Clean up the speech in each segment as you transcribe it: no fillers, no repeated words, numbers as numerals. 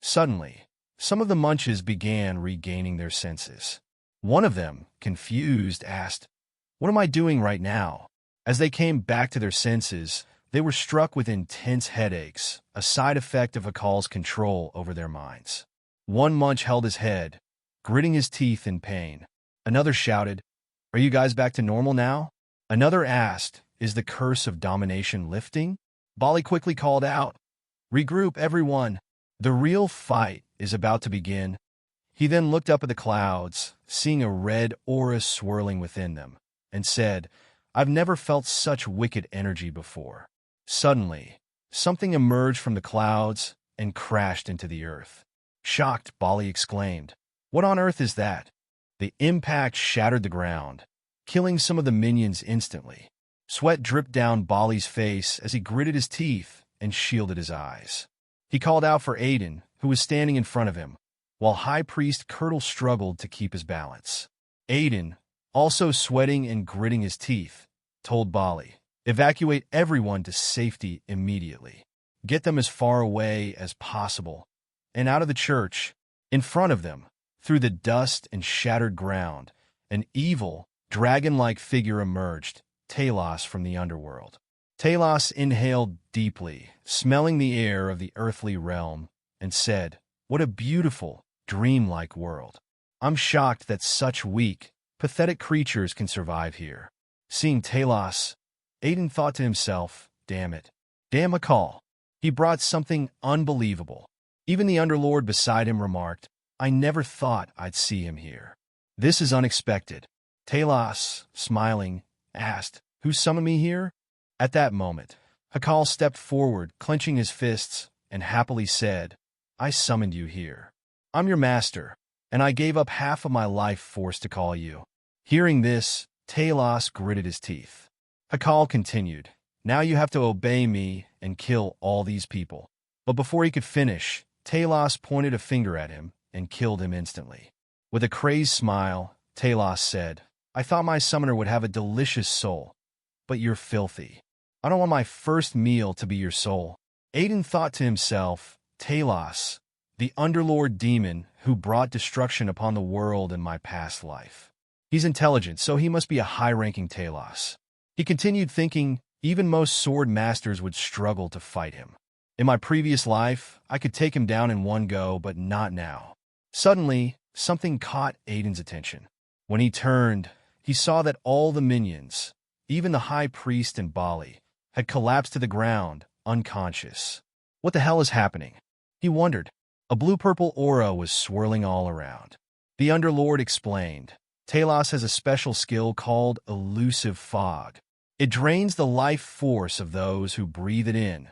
Suddenly, some of the munches began regaining their senses. One of them, confused, asked, "What am I doing right now?" As they came back to their senses, they were struck with intense headaches, a side effect of Hakal's control over their minds. One munch held his head, gritting his teeth in pain. Another shouted, "Are you guys back to normal now?" Another asked, "Is the curse of domination lifting?" Bali quickly called out, "Regroup, everyone. The real fight is about to begin." He then looked up at the clouds, seeing a red aura swirling within them, and said, "I've never felt such wicked energy before." Suddenly, something emerged from the clouds and crashed into the earth. Shocked, Bali exclaimed, "What on earth is that?" The impact shattered the ground, killing some of the minions instantly. Sweat dripped down Bali's face as he gritted his teeth and shielded his eyes. He called out for Aiden, who was standing in front of him, while High Priest Kirtle struggled to keep his balance. Aiden, also sweating and gritting his teeth, told Bali, "Evacuate everyone to safety immediately. Get them as far away as possible, and out of the church." In front of them, through the dust and shattered ground, an evil, dragon-like figure emerged, Taos from the underworld. Taos inhaled deeply, smelling the air of the earthly realm, and said, "What a beautiful, dreamlike world. I'm shocked that such weak, pathetic creatures can survive here." Seeing Taos, Aiden thought to himself, "Damn it. Damn Hakal. He brought something unbelievable." Even the Underlord beside him remarked, "I never thought I'd see him here. This is unexpected." Taos, smiling, asked, "Who summoned me here?" At that moment, Hakal stepped forward, clenching his fists, and happily said, "I summoned you here. I'm your master, and I gave up half of my life force to call you." Hearing this, Taos gritted his teeth. Hakal continued, "Now you have to obey me and kill all these people." But before he could finish, Taos pointed a finger at him and killed him instantly. With a crazed smile, Taos said, "I thought my summoner would have a delicious soul, but you're filthy. I don't want my first meal to be your soul." Aiden thought to himself, "Taos, the Underlord demon who brought destruction upon the world in my past life. He's intelligent, so he must be a high-ranking Taos." He continued thinking, even most sword masters would struggle to fight him. In my previous life, I could take him down in one go, but not now. Suddenly, something caught Aiden's attention. When he turned, he saw that all the minions, even the High Priest and Bali, had collapsed to the ground, unconscious. What the hell is happening? He wondered. A blue-purple aura was swirling all around. The Underlord explained, "Taos has a special skill called elusive fog. It drains the life force of those who breathe it in,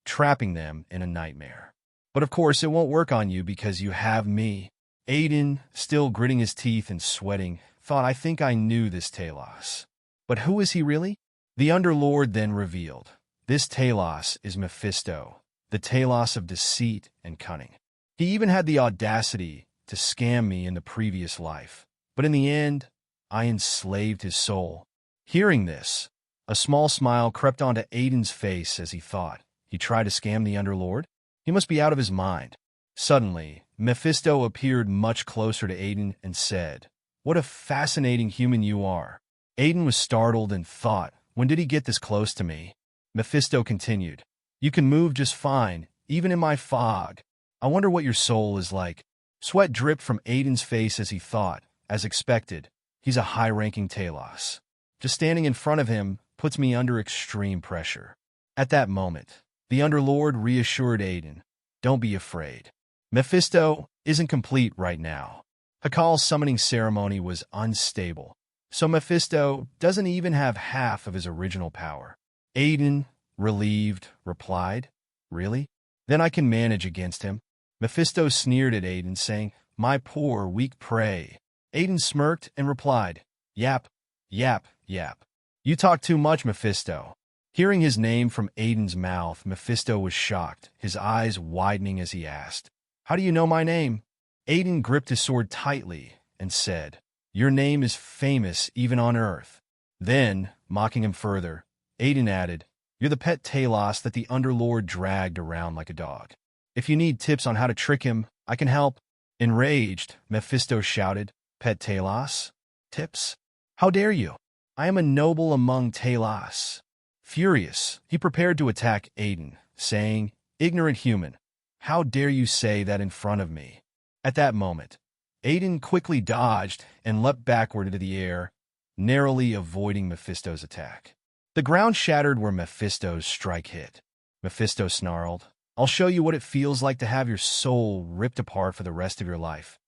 trapping them in a nightmare. But of course it won't work on you because you have me." Aiden, still gritting his teeth and sweating, thought, "I think I knew this Taos. But who is he really?" The Underlord then revealed, "This Taos is Mephisto, the Taos of deceit and cunning. He even had the audacity to scam me in the previous life, but in the end, I enslaved his soul." Hearing this, a small smile crept onto Aiden's face as he thought, he tried to scam the Underlord? He must be out of his mind. Suddenly, Mephisto appeared much closer to Aiden and said, "What a fascinating human you are." Aiden was startled and thought, "When did he get this close to me?" Mephisto continued, "You can move just fine, even in my fog. I wonder what your soul is like." Sweat dripped from Aiden's face as he thought, as expected, he's a high-ranking Taos. Just standing in front of him puts me under extreme pressure. At that moment, the Underlord reassured Aiden, "Don't be afraid. Mephisto isn't complete right now. Hakal's summoning ceremony was unstable, so Mephisto doesn't even have half of his original power." Aiden, relieved, replied, "Really? Then I can manage against him." Mephisto sneered at Aiden, saying, "My poor, weak prey." Aiden smirked and replied, "Yap, yap, yap. You talk too much, Mephisto." Hearing his name from Aiden's mouth, Mephisto was shocked, his eyes widening as he asked, "How do you know my name?" Aiden gripped his sword tightly and said, "Your name is famous even on Earth." Then, mocking him further, Aiden added, "You're the pet Taos that the Underlord dragged around like a dog." If you need tips on how to trick him, I can help." Enraged, Mephisto shouted, "Pet Taos? Tips? How dare you? I am a noble among Taos." Furious, he prepared to attack Aiden, saying, "Ignorant human, how dare you say that in front of me?" At that moment, Aiden quickly dodged and leapt backward into the air, narrowly avoiding Mephisto's attack. The ground shattered where Mephisto's strike hit. Mephisto snarled, "I'll show you what it feels like to have your soul ripped apart for the rest of your life.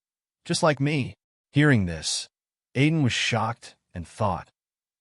Just like me." Hearing this, Aiden was shocked and thought,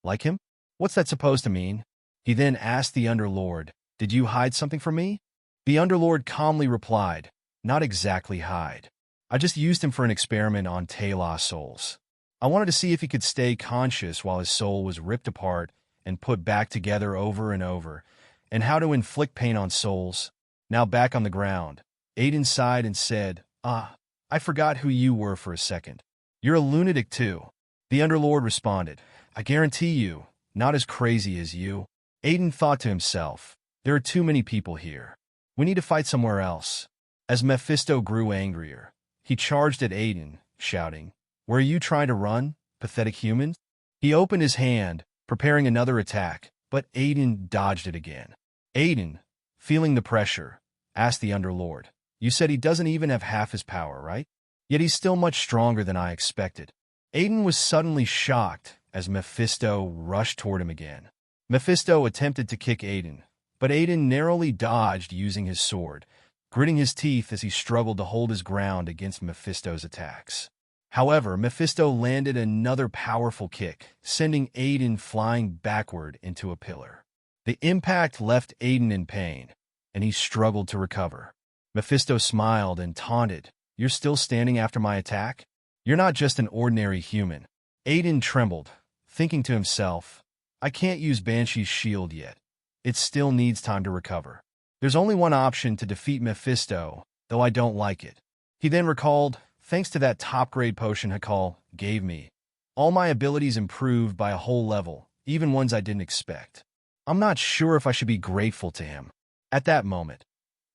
"Like him? What's that supposed to mean?" He then asked the Underlord, "Did you hide something from me?" The Underlord calmly replied, "Not exactly hide. I just used him for an experiment on Talos souls. I wanted to see if he could stay conscious while his soul was ripped apart and put back together over and over, and how to inflict pain on souls." Now back on the ground, Aiden sighed and said, I forgot who you were for a second. You're a lunatic too." The Underlord responded, "I guarantee you, not as crazy as you." Aiden thought to himself, "There are too many people here. We need to fight somewhere else." As Mephisto grew angrier, he charged at Aiden, shouting, "Where are you trying to run, pathetic human?" He opened his hand, preparing another attack, but Aiden dodged it again. Aiden, feeling the pressure, asked the Underlord, "You said he doesn't even have half his power, right? Yet he's still much stronger than I expected." Aiden was suddenly shocked as Mephisto rushed toward him again. Mephisto attempted to kick Aiden, but Aiden narrowly dodged using his sword, gritting his teeth as he struggled to hold his ground against Mephisto's attacks. However, Mephisto landed another powerful kick, sending Aiden flying backward into a pillar. The impact left Aiden in pain, and he struggled to recover. Mephisto smiled and taunted, "You're still standing after my attack? You're not just an ordinary human." Aiden trembled, thinking to himself, "I can't use Banshee's shield yet. It still needs time to recover. There's only one option to defeat Mephisto, though I don't like it." He then recalled, "Thanks to that top-grade potion Hakal gave me, all my abilities improved by a whole level, even ones I didn't expect. I'm not sure if I should be grateful to him." At that moment,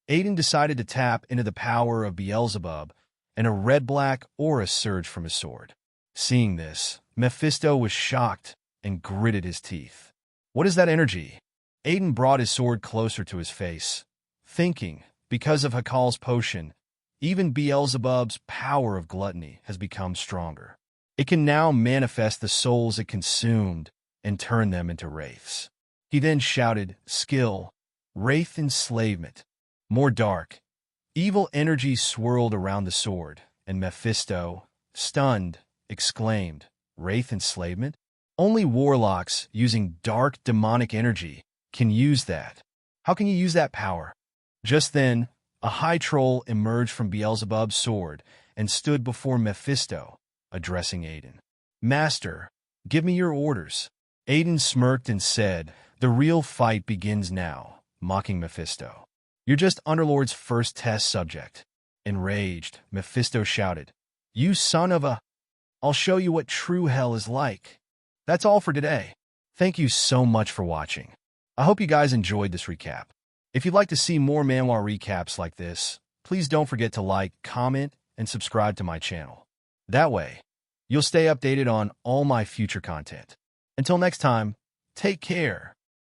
Aiden decided to tap into the power of Beelzebub, and a red-black aura surged from his sword. Seeing this, Mephisto was shocked and gritted his teeth. "What is that energy?" Aiden brought his sword closer to his face, thinking, because of Hakal's potion, even Beelzebub's power of gluttony has become stronger. It can now manifest the souls it consumed and turn them into wraiths. He then shouted, "Skill, Wraith Enslavement." More dark, evil energy swirled around the sword, and Mephisto, stunned, exclaimed, "Wraith Enslavement? Only warlocks using dark demonic energy can use that. How can you use that power?" Just then, a high troll emerged from Beelzebub's sword and stood before Mephisto, addressing Aiden. "Master, give me your orders." Aiden smirked and said, "The real fight begins now," mocking Mephisto. "You're just Underlord's first test subject." Enraged, Mephisto shouted, "You son of a... I'll show you what true hell is like." That's all for today. Thank you so much for watching. I hope you guys enjoyed this recap. If you'd like to see more Manhwa recaps like this, please don't forget to like, comment, and subscribe to my channel. That way, you'll stay updated on all my future content. Until next time, take care.